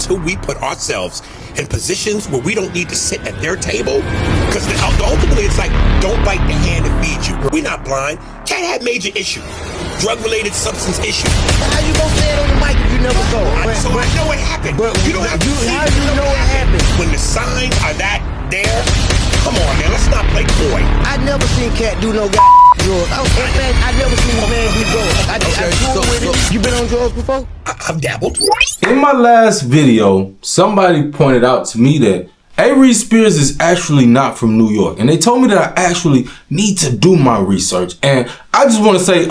until we put ourselves in positions where we don't need to sit at their table. Because ultimately it's like, don't bite the hand that feeds you. We're not blind. Katt had major issues. Drug-related substance issues. How you gonna say it on the mic if you never go? So I know it happened. But you don't have to see how do you know it happened? When the signs are that there, come on, man, let's not play coy. I never seen Katt do no drugs. I never seen a man do drugs. You been on drugs before? I've dabbled. In my last video, somebody pointed out to me that Aries Spears is actually not from New York, and they told me that I actually need to do my research. And I just want to say,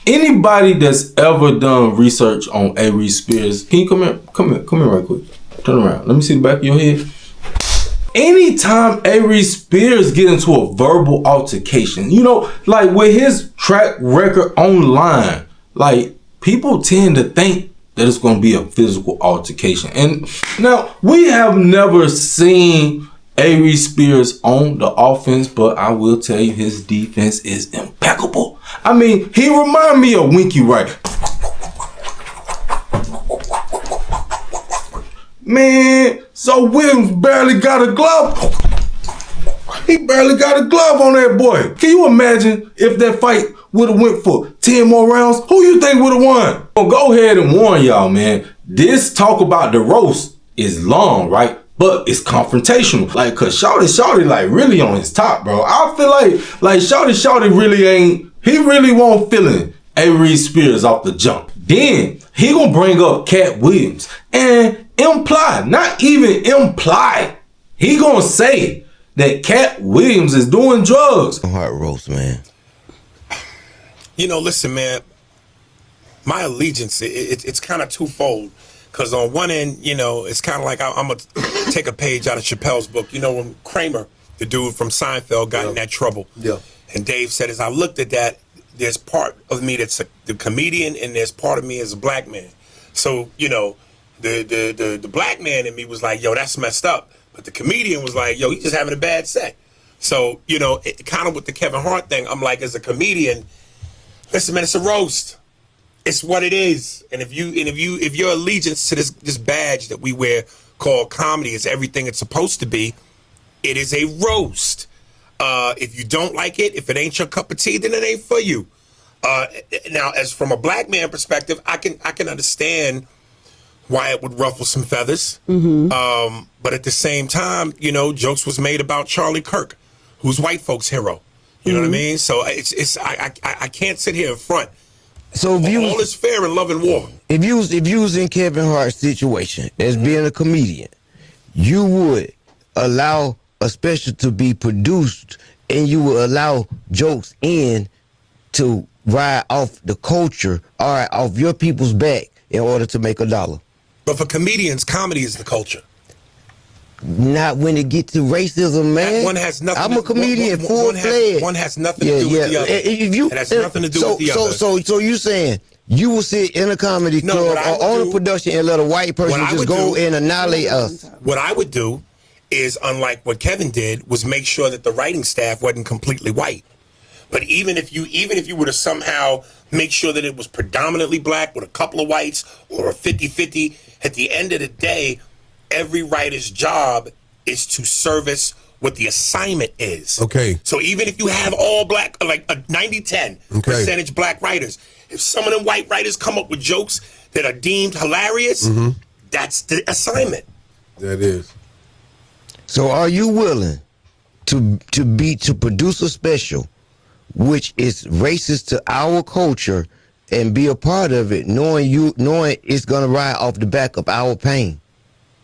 anybody that's ever done research on Aries Spears, can you come here right quick. Turn around. Let me see the back of your head. Anytime Aries Spears get into a verbal altercation, you know, like with his track record online, like people tend to think that it's going to be a physical altercation. And now, we have never seen Aries Spears on the offense, but I will tell you his defense is impeccable. I mean, he remind me of Winky Wright. Man, so Williams barely got a glove. He barely got a glove on that boy. Can you imagine if that fight would have went for 10 more rounds? Who you think would have won? Well, go ahead and warn y'all, man. This talk about the roast is long, right? But it's confrontational. Like, cause Shawty like really on his top, bro. I feel like Shawty really ain't, he really won't feeling Aries Spears off the jump. Then he gonna bring up Katt Williams and imply, not even imply, he gonna say that Katt Williams is doing drugs. Hart Roast, man. You know, listen, man, my allegiance, it's kind of twofold. Because on one end, you know, it's kind of like I'm going to take a page out of Chappelle's book. You know, when Kramer, the dude from Seinfeld, got in that trouble. Yeah. And Dave said, as I looked at that, there's part of me that's the comedian, and there's part of me as a black man. So, you know, the black man in me was like, yo, that's messed up. But the comedian was like, yo, he's just having a bad set. So, you know, kind of with the Kevin Hart thing, I'm like, as a comedian, listen, man, it's a roast. It's what it is. And if your allegiance to this badge that we wear called comedy is everything it's supposed to be, it is a roast. If you don't like it, if it ain't your cup of tea, then it ain't for you. Now, as from a black man perspective, I can understand why it would ruffle some feathers. Mm-hmm. But at the same time, you know, jokes was made about Charlie Kirk, who's white folks' hero. You know what I mean? So I can't sit here in front. So if you all is fair in love and war. If you was in Kevin Hart's situation as being a comedian, you would allow a special to be produced, and you would allow jokes in to ride off the culture or off your people's back in order to make $1. But for comedians, comedy is the culture. Not when it gets to racism, man. That one has nothing. I'm a comedian, full-fledged. One has nothing to do with the other. It has nothing to do with the other. So you saying you will sit in a comedy club or on a production and let a white person just go and annihilate us? What I would do is, unlike what Kevin did, was make sure that the writing staff wasn't completely white. But even if you were to somehow make sure that it was predominantly black with a couple of whites or a 50-50, at the end of the day, every writer's job is to service what the assignment is. Okay. So even if you have all black, like a 90-10 percentage black writers, if some of them white writers come up with jokes that are deemed hilarious, that's the assignment. That is. So are you willing to produce a special which is racist to our culture and be a part of it, knowing it's gonna ride off the back of our pain?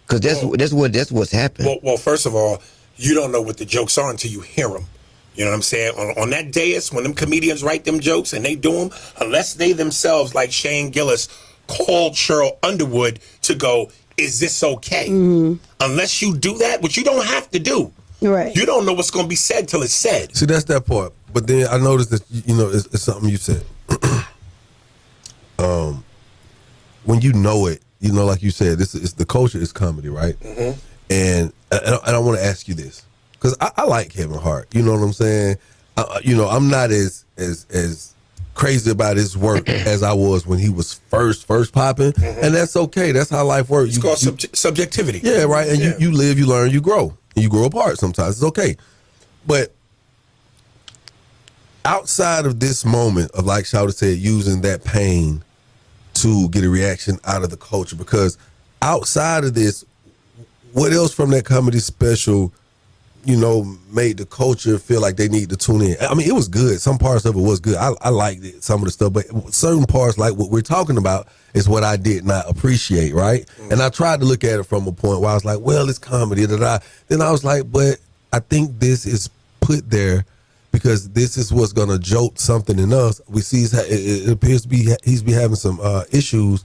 Because that's what's happened. Well, first of all, you don't know what the jokes are until you hear them. You know what I'm saying? On that dais, when them comedians write them jokes and they do them, unless they themselves, like Shane Gillis, called Cheryl Underwood to go, is this okay? Unless you do that, which you don't have to do. Right. You don't know what's going to be said till it's said. See, that's that part. But then I noticed that, you know, it's something you said. When you know it, you know, like you said, this is the culture is comedy, right? And I want to ask you this, because I like Kevin Hart. You know what I'm saying? You know, I'm not as crazy about his work as I was when he was first popping, and that's okay. That's how life works. It's called subjectivity. Yeah, right. And you live, you learn, you grow, and you grow apart. Sometimes it's okay, but outside of this moment of, like Shawty said, using that pain to get a reaction out of the culture, because outside of this, what else from that comedy special, made the culture feel like they need to tune in? I mean, it was good. Some parts of it was good. I liked it, some of the stuff, but certain parts, like what we're talking about, is what I did not appreciate, right? And I tried to look at it from a point where I was like, well, it's comedy. Then I was like, but I think this is put there because this is what's going to jolt something in us. We see it appears to be he's been having some issues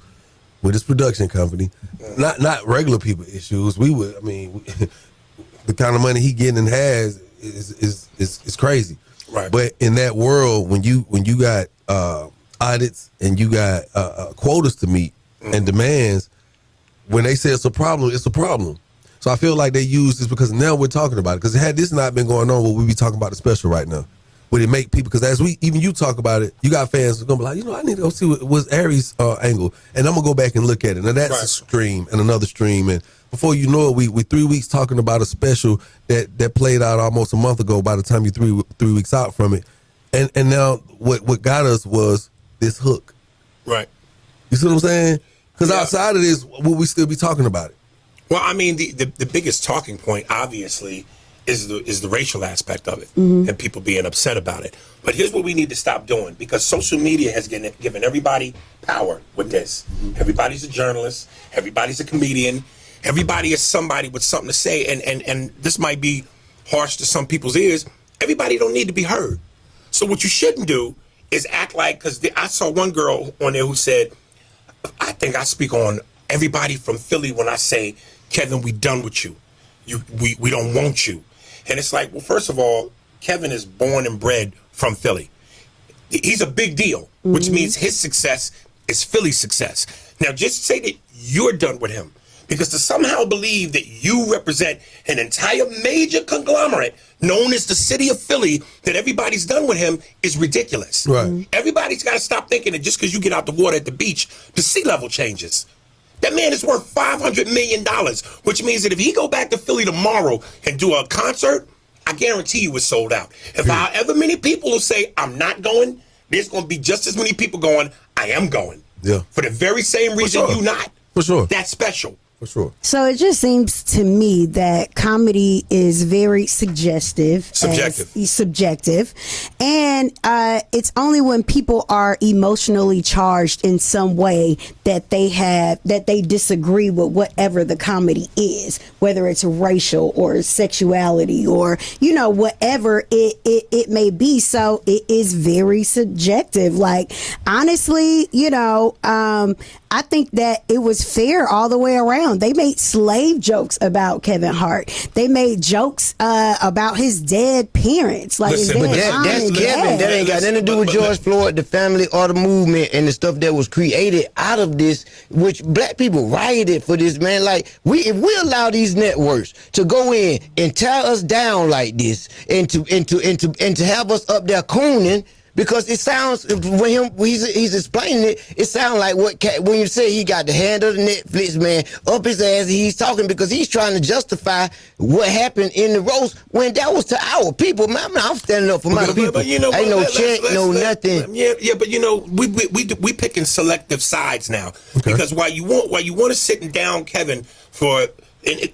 with his production company, not regular people issues. The kind of money he getting and has is crazy, right? But in that world, when you got audits and you got quotas to meet and demands, when they say it's a problem, it's a problem. So I feel like they use this because now we're talking about it. Because had this not been going on, we'd be talking about the special right now. Would it make people? Because as you talk about it, you got fans who are gonna be like, I need to go see what was Aries' angle, and I'm gonna go back and look at it. Now that's a stream and another stream, and before you know it, we 3 weeks talking about a special that played out almost a month ago. By the time you 3 weeks out from it, and now what got us was this hook, right? You see what I'm saying? Because outside of this, will we still be talking about it? Well, I mean, the biggest talking point, obviously, is the racial aspect of it, and people being upset about it. But here's what we need to stop doing, because social media has given everybody power with this. Everybody's a journalist. Everybody's a comedian. Everybody is somebody with something to say. And this might be harsh to some people's ears. Everybody don't need to be heard. So what you shouldn't do is act like, because I saw one girl on there who said, I think I speak on everybody from Philly when I say, Kevin, we done with you. We don't want you. And it's like, well, first of all, Kevin is born and bred from Philly. He's a big deal, which means his success is Philly's success. Now, just say that you're done with him, because to somehow believe that you represent an entire major conglomerate known as the city of Philly, that everybody's done with him, is ridiculous. Right. Everybody's got to stop thinking that just because you get out the water at the beach, the sea level changes. That man is worth $500 million, which means that if he go back to Philly tomorrow and do a concert, I guarantee you it's sold out. If however many people will say, I'm not going, there's going to be just as many people going, I am going. Yeah. For the very same reason you not. For sure. That's special. For sure. So it just seems to me that comedy is very subjective, and it's only when people are emotionally charged in some way that they disagree with whatever the comedy is, whether it's racial or sexuality or whatever it may be. So it is very subjective. Like, honestly, I think that it was fair all the way around. They made slave jokes about Kevin Hart. They made jokes about his dead parents. Like, Listen, But that's Kevin. That ain't got nothing to do with George Floyd, the family, or the movement, and the stuff that was created out of this, which black people rioted for this, man. Like, if we allow these networks to go in and tear us down like this, and to have us up there cooning. Because it sounds, when he's explaining it, it sounds like when you say he got the hand of the Netflix man up his ass, he's talking because he's trying to justify what happened in the roast when that was to our people. Man, I'm standing up for my people. Ain't no check, no nothing. Yeah, but we picking selective sides now, because while you want to sit down Kevin for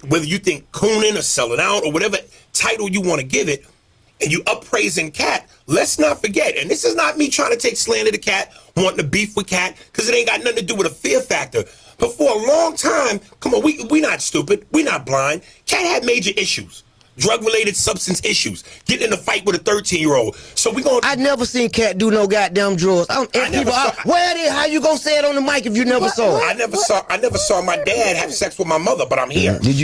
whether you think cooning or selling out or whatever title you want to give it, and you uppraising Katt, let's not forget, and this is not me trying to take slander to Katt, wanting to beef with Katt, because it ain't got nothing to do with a fear factor. But for a long time, come on, we not stupid, we not blind. Katt had major issues. Drug-related substance issues, getting in a fight with a 13-year-old. So we gonna. I never seen Katt do no goddamn drugs. How you gonna say it on the mic if you never saw it? I never saw my dad have sex with my mother, but I'm here. Did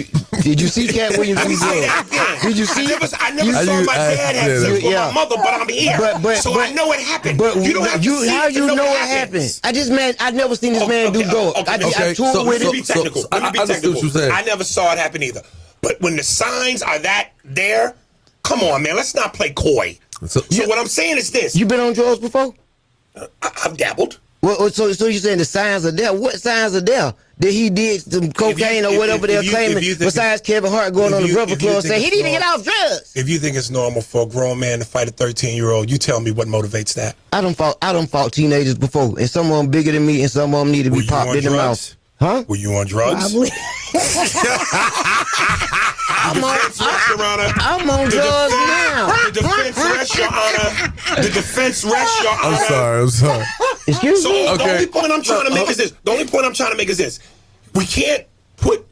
you see Katt Williams do drugs? Did you see? I never saw my dad have sex with my mother, but I'm here. So I know it happened. But you don't have to see how you know it happened? I never seen this man do drugs. I toured with him. I never saw it happen either. But when the signs are come on, man, let's not play coy. So what I'm saying is this. You been on drugs before? I've dabbled. Well, so you're saying the signs are there? What signs are there? That he did some cocaine or whatever they're claiming, besides Kevin Hart going on the Breakfast Club saying he didn't get off drugs. If you think it's normal for a grown man to fight a 13-year-old, you tell me what motivates that. I don't fought teenagers before, and some of them bigger than me, and some of them need to be popped in the mouth. Huh? Were you on drugs? Probably. I'm on drugs now. The defense rests, Your Honor. The defense rests, Your Honor. I'm sorry. Excuse me? So the only point I'm trying to make is this. The only point I'm trying to make is this. We can't put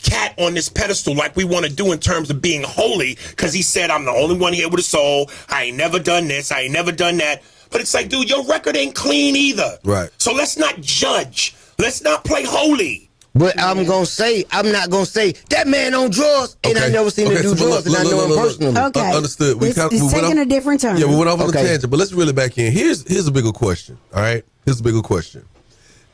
Katt on this pedestal like we want to do in terms of being holy, because he said, I'm the only one here with a soul. I ain't never done this. I ain't never done that. But it's like, dude, your record ain't clean either. Right. So let's not judge. Let's not play holy. But I'm not gonna say that man on drugs, and I never seen him do drugs, and I know him personally. Okay. Understood. It's taking a different turn. Yeah, we went off on a tangent, but let's reel it back in. Here's a bigger question. All right, here's a bigger question.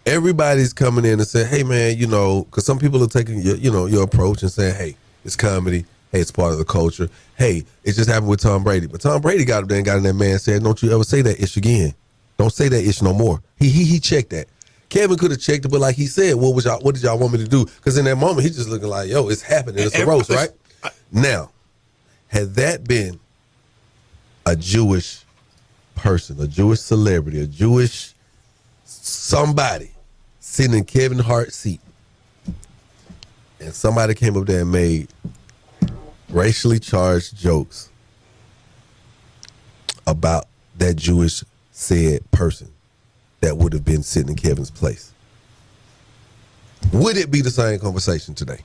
Everybody's coming in and saying, "Hey, man, you know," because some people are taking your approach and saying, "Hey, it's comedy. Hey, it's part of the culture. Hey, it just happened with Tom Brady." But Tom Brady got up there and got in that man and said, "Don't you ever say that ish again. Don't say that ish no more." He checked that. Kevin could have checked it, but like he said, what did y'all want me to do? Because in that moment, he's just looking like, yo, it's happening. It's a roast, right? Now, had that been a Jewish person, a Jewish celebrity, a Jewish somebody sitting in Kevin Hart's seat, and somebody came up there and made racially charged jokes about that Jewish said person that would have been sitting in Kevin's place, would it be the same conversation today?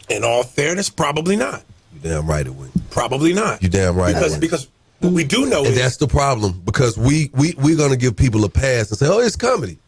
In all fairness, probably not. You damn right it wouldn't. Probably not. You damn right it wouldn't. Because what we do know and is that's the problem, because we're gonna give people a pass and say, oh, it's comedy.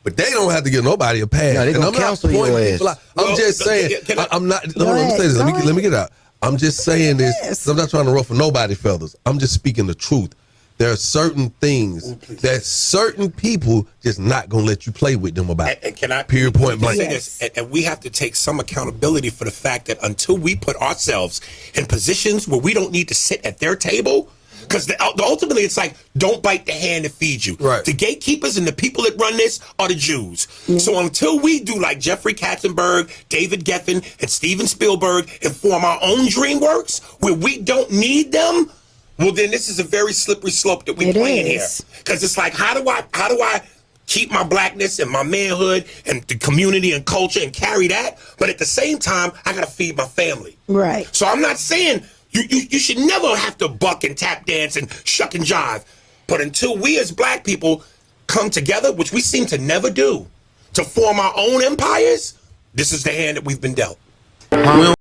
But they don't have to give nobody a pass. No, they and gonna I'm not counsel your pointing ass. people out. I'm just saying, I'm not, hold on, let me say this. Let me get it out. I'm just saying this. I'm not trying to ruffle nobody's feathers. I'm just speaking the truth. There are certain things that certain people just not gonna let you play with them about. And can I period point blank? Yes. And we have to take some accountability for the fact that until we put ourselves in positions where we don't need to sit at their table, because ultimately it's like, don't bite the hand that feeds you. Right. The gatekeepers and the people that run this are the Jews. So until we do like Jeffrey Katzenberg, David Geffen, and Steven Spielberg and form our own DreamWorks where we don't need them, well, then this is a very slippery slope that we play in here. Because it's like, how do I keep my blackness and my manhood and the community and culture and carry that? But at the same time, I got to feed my family. Right. So I'm not saying you should never have to buck and tap dance and shuck and jive. But until we as black people come together, which we seem to never do, to form our own empires, this is the hand that we've been dealt. We don't